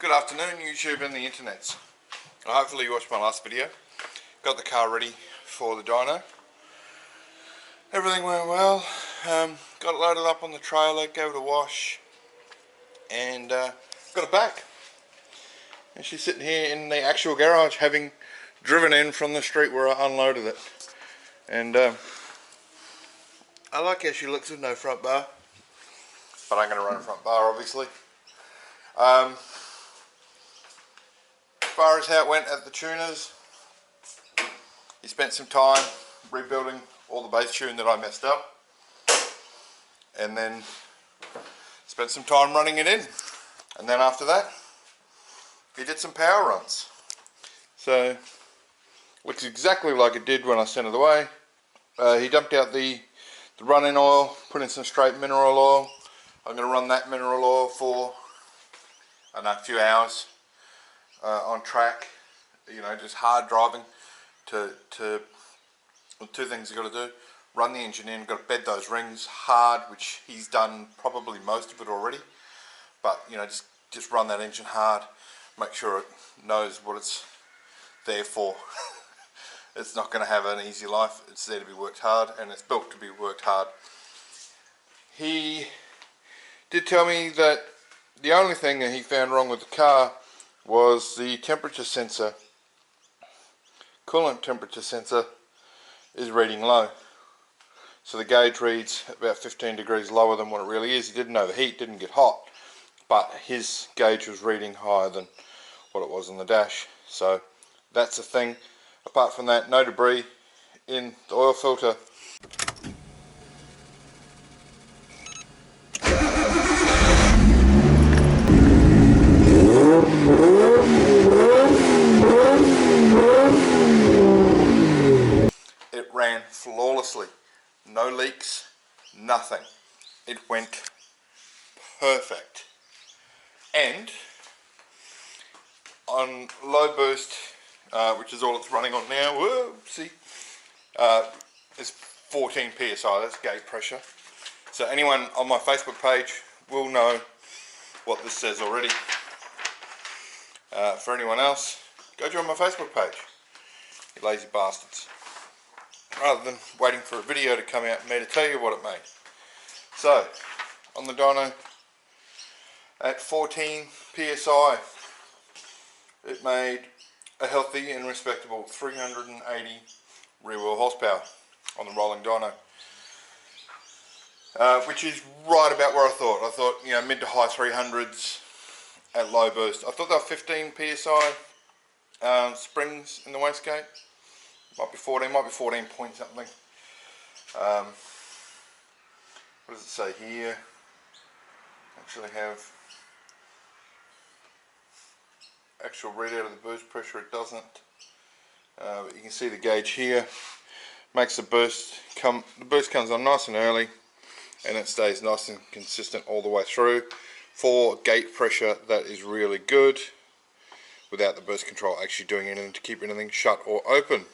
Good afternoon, YouTube and the internets. Hopefully you watched my last video. Got the car ready for the dyno. Everything went well. Got it loaded up on the trailer, gave it a wash, and got it back. And she's sitting here in the actual garage, having driven in from the street where I unloaded it. And I like how she looks with no front bar, but I'm going to run a front bar, obviously. As far as how it went at the tuners, he spent some time rebuilding all the base tune that I messed up, and then spent some time running it in, and then after that he did some power runs. So looks exactly like it did when I sent it away. He dumped out the run-in oil, put in some straight mineral oil. I'm going to run that mineral oil for a few hours on track, you know, just hard driving. Two things you got to do: run the engine in, got to bed those rings hard, which he's done probably most of it already, but you know, just run that engine hard, make sure it knows what it's there for. It's not going to have an easy life. It's there to be worked hard, and it's built to be worked hard. He did tell me that the only thing that he found wrong with the car was the temperature sensor. Coolant temperature sensor is reading low. So the gauge reads about 15 degrees lower than what it really is. It didn't overheat, didn't get hot, but his gauge was reading higher than what it was on the dash. So that's the thing. Apart from that, no debris in the oil filter. It ran flawlessly. No leaks, nothing. It went perfect. And on low boost, which is all it's running on now, whoopsie, is 14 psi, that's gate pressure. So anyone on my Facebook page will know what this says already. For anyone else, go join my Facebook page, you lazy bastards, rather than waiting for a video to come out and me to tell you what it made. So, on the dyno, at 14 psi, it made a healthy and respectable 380 rear wheel horsepower on the rolling dyno, which is right about where I thought. I thought, you know, mid to high 300s at low boost. I thought they were 15 psi springs in the wastegate. Might be 14 point something. What does it say here? Actually have actual readout of the boost pressure. It doesn't. But you can see the gauge here. Makes the boost come. The boost comes on nice and early, and it stays nice and consistent all the way through. For gate pressure, that is really good, without the boost control actually doing anything to keep anything shut or open.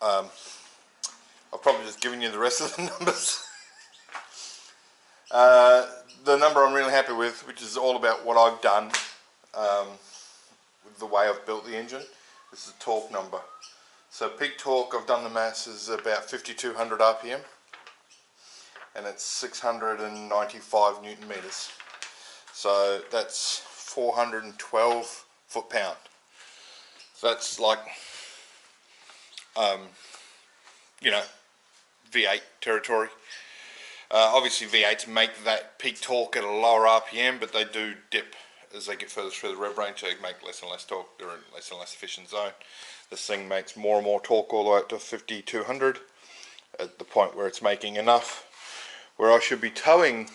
I've probably just given you the rest of the numbers. The number I'm really happy with, which is all about what I've done with the way I've built the engine, this is a torque number. So peak torque, I've done the maths, is about 5200 RPM, and it's 695 Newton meters. So that's 412 foot-pound. So that's like, you know, V8 territory. Obviously V8s make that peak torque at a lower RPM, but they do dip as they get further through the rev range. They make less and less torque. They're in less and less efficient zone. This thing makes more and more torque all the way up to 5200 at the point where it's making enough where I should be towing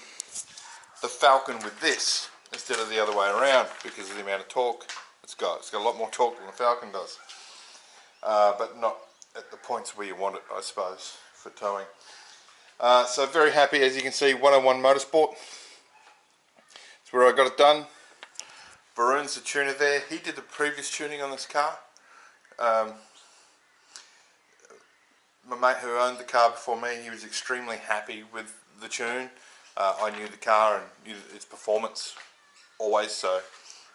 the Falcon with this instead of the other way around, because of the amount of torque it's got. It's got a lot more torque than the Falcon does, but not at the points where you want it, I suppose, for towing. So very happy. As you can see, 101 Motorsport. That's where I got it done. Varun's the tuner there. He did the previous tuning on this car. My mate who owned the car before me, he was extremely happy with the tune. I knew the car and knew its performance always, so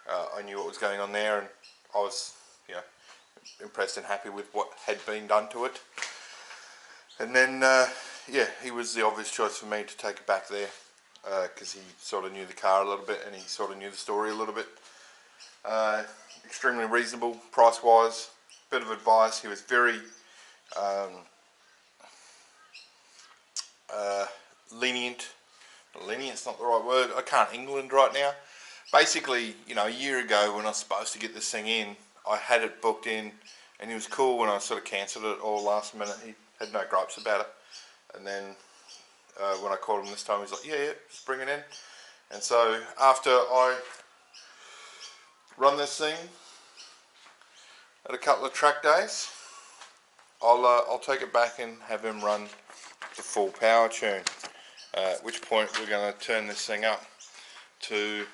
I knew what was going on there, and I was, you know, impressed and happy with what had been done to it. And then, yeah, he was the obvious choice for me to take it back there, because he sort of knew the car a little bit, and he sort of knew the story a little bit. Extremely reasonable price-wise, bit of advice. He was very lenient. Lenient's not the right word. I can't England right now. Basically, you know, a year ago when I was supposed to get this thing in, I had it booked in, and he was cool when I sort of cancelled it all last minute. He had no gripes about it. And then when I called him this time, he's like, yeah, just bring it in. And so after I run this thing at a couple of track days, I'll take it back and have him run the full power tune. At which point we're going to turn this thing up to,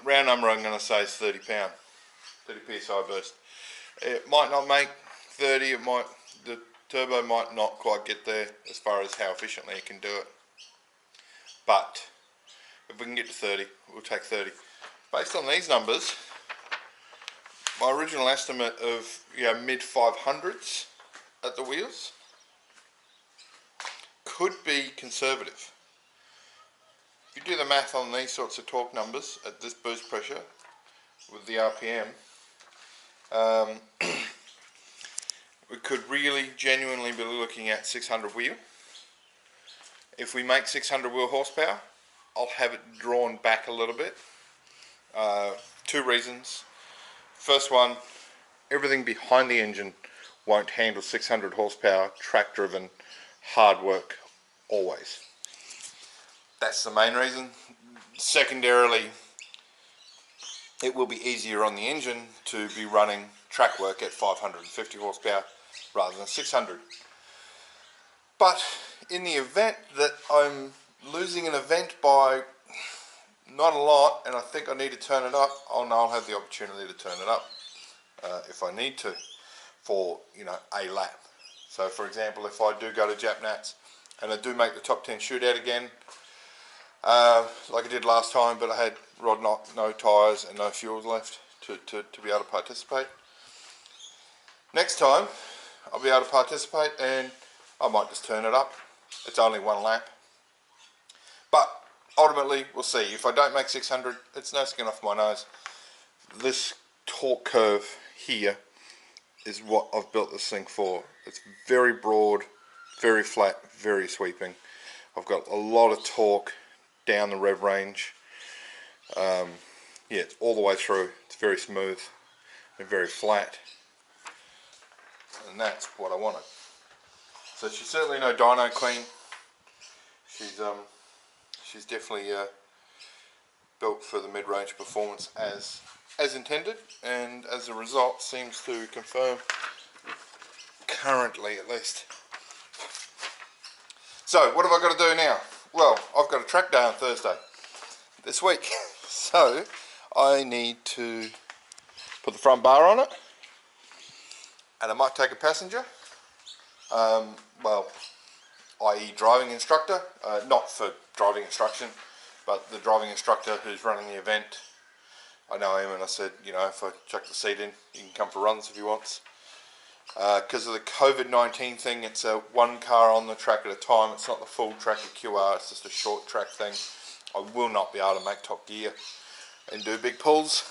round number I'm going to say is 30 pound, 30 psi burst. It might not make 30, the turbo might not quite get there as far as how efficiently it can do it. But if we can get to 30, we'll take 30. Based on these numbers, my original estimate of, you know, mid 500s at the wheels could be conservative. If you do the math on these sorts of torque numbers at this boost pressure with the RPM, we could really genuinely be looking at 600 wheel. If we make 600 wheel horsepower, I'll have it drawn back a little bit. Two reasons. First one, everything behind the engine won't handle 600 horsepower, track driven, hard work, always. That's the main reason. Secondarily, it will be easier on the engine to be running track work at 550 horsepower rather than 600. But in the event that I'm losing an event by not a lot, and I think I need to turn it up, I'll have the opportunity to turn it up if I need to for, you know, a lap. So for example, if I do go to Japnats and I do make the top 10 shootout again, like I did last time, but I had rod knock, no tyres and no fuels left to be able to participate. Next time I'll be able to participate, and I might just turn it up. It's only one lap, but ultimately we'll see. If I don't make 600, it's no skin off my nose. This torque curve here is what I've built this thing for. It's very broad, very flat, very sweeping. I've got a lot of torque down the rev range. Yeah, it's all the way through. It's very smooth and very flat, and that's what I wanted. So she's certainly no dyno queen. She's definitely built for the mid-range performance as intended, and as a result seems to confirm, currently at least. So what have I got to do now? Well, I've got a track day on Thursday this week, so I need to put the front bar on it, and I might take a passenger, well, i.e. driving instructor, not for driving instruction, but the driving instructor who's running the event. I know him, and I said, you know, if I chuck the seat in, he can come for runs if he wants. Because of the COVID-19 thing, it's one car on the track at a time. It's not the full track at QR, it's just a short track thing. I will not be able to make top gear and do big pulls.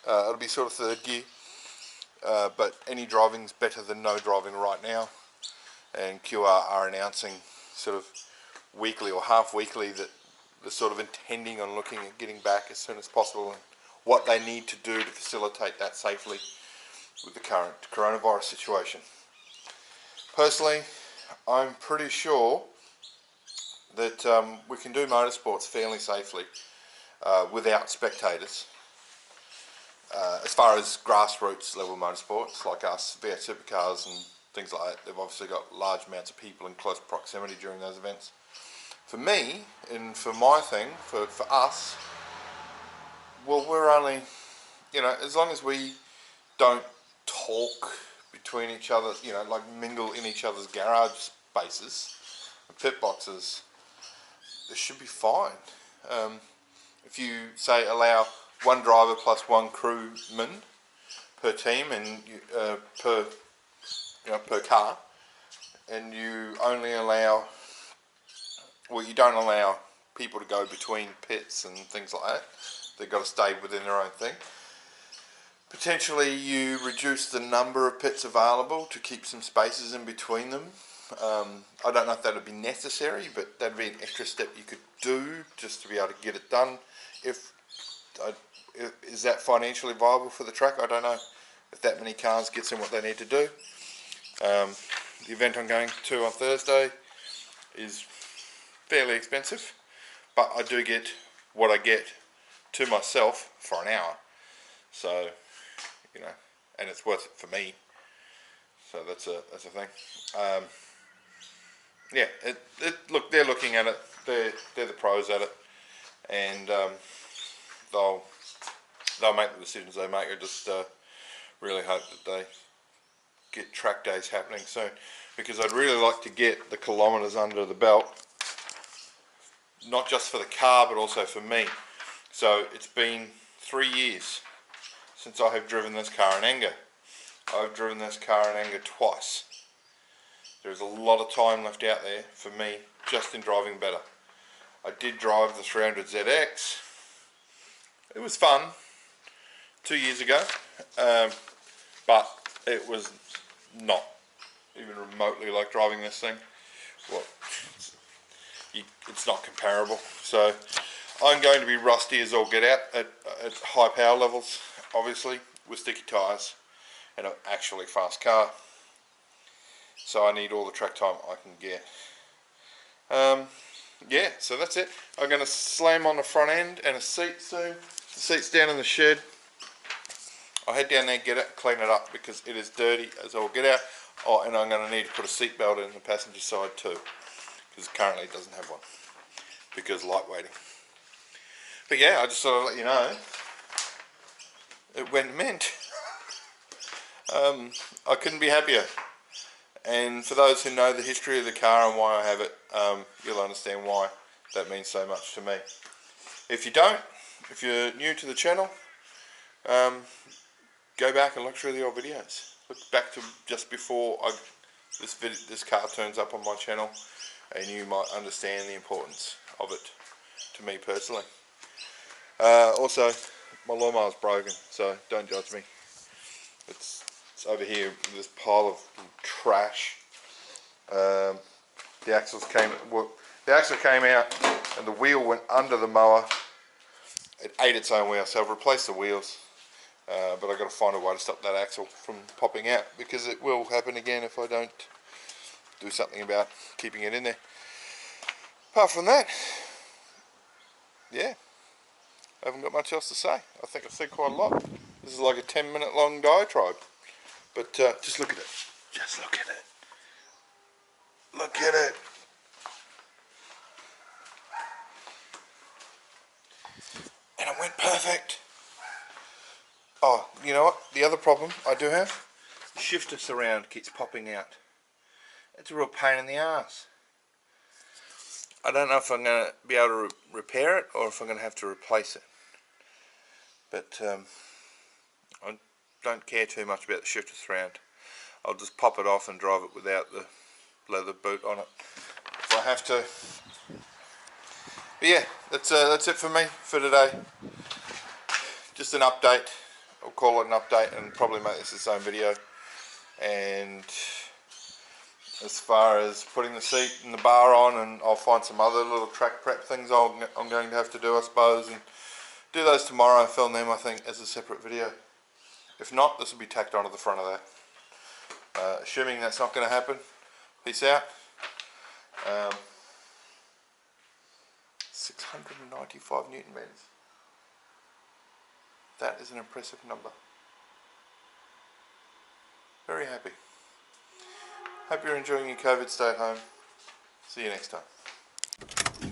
It'll be sort of third gear, but any driving's better than no driving right now, and QR are announcing sort of weekly or half weekly that they're sort of intending on looking at getting back as soon as possible, and what they need to do to facilitate that safely with the current coronavirus situation. Personally, I'm pretty sure that we can do motorsports fairly safely without spectators. As far as grassroots level motorsports like us, V8 supercars and things like that, they've obviously got large amounts of people in close proximity during those events. For me, and for my thing, for us, well, we're only, you know, as long as we don't talk between each other, you know, like mingle in each other's garage spaces and pit boxes, it should be fine. if you say allow one driver plus one crewman per team and per car, and you only allow, well, you don't allow people to go between pits and things like that. They've got to stay within their own thing. Potentially you reduce the number of pits available to keep some spaces in between them. I don't know if that would be necessary, but that would be an extra step you could do just to be able to get it done. Is that financially viable for the track? I don't know if that many cars gets in what they need to do. The event I'm going to on Thursday is fairly expensive, but I do get what I get to myself for an hour, so you know, and it's worth it for me. So that's a thing. Yeah, look, they're looking at it. They're the pros at it, and they'll make the decisions they make. I just really hope that they get track days happening soon, because I'd really like to get the kilometres under the belt, not just for the car but also for me. So it's been 3 years since I have driven this car in anger. I've driven this car in anger twice. There's a lot of time left out there for me just in driving better. I did drive the 300ZX. It was fun 2 years ago, but it was not even remotely like driving this thing. Well, it's not comparable. So I'm going to be rusty as all get out at high power levels, obviously, with sticky tyres and an actually fast car. So I need all the track time I can get. Yeah, so that's it. I'm going to slam on the front end and a seat soon. The seat's down in the shed. I'll head down there, get it, clean it up because it is dirty as all get out. Oh, and I'm going to need to put a seat belt in the passenger side too, because currently it doesn't have one because lightweighting. But yeah, I just thought I'd let you know it went mint. I couldn't be happier. And for those who know the history of the car and why I have it, you'll understand why that means so much to me. If you don't, if you're new to the channel, go back and look through the old videos. Look back to just before this car turns up on my channel, and you might understand the importance of it to me personally. Also, my lawnmower's broken, so don't judge me. It's over here, this pile of trash. The axle came out and the wheel went under the mower. It ate its own wheel, so I've replaced the wheels, but I've got to find a way to stop that axle from popping out, because it will happen again if I don't do something about keeping it in there. Apart from that, yeah, I haven't got much else to say. I think I've said quite a lot. This is like a 10-minute long diatribe. But just look at it. Just look at it. Look at it. And it went perfect. Oh, you know what? The other problem I do have, the shifter surround keeps popping out. It's a real pain in the ass. I don't know if I'm going to be able to repair it or if I'm going to have to replace it. But I don't care too much about the shifter surround. I'll just pop it off and drive it without the leather boot on it if I have to. But yeah, that's it for me for today. Just an update. I'll call it an update and probably make this its own video. And as far as putting the seat and the bar on, and I'll find some other little track prep things I'm going to have to do, I suppose, and do those tomorrow. Film them, I think, as a separate video. If not, this will be tacked onto the front of that. Assuming that's not going to happen, peace out. 695 Newton meters. That is an impressive number. Very happy. Hope you're enjoying your COVID stay at home. See you next time.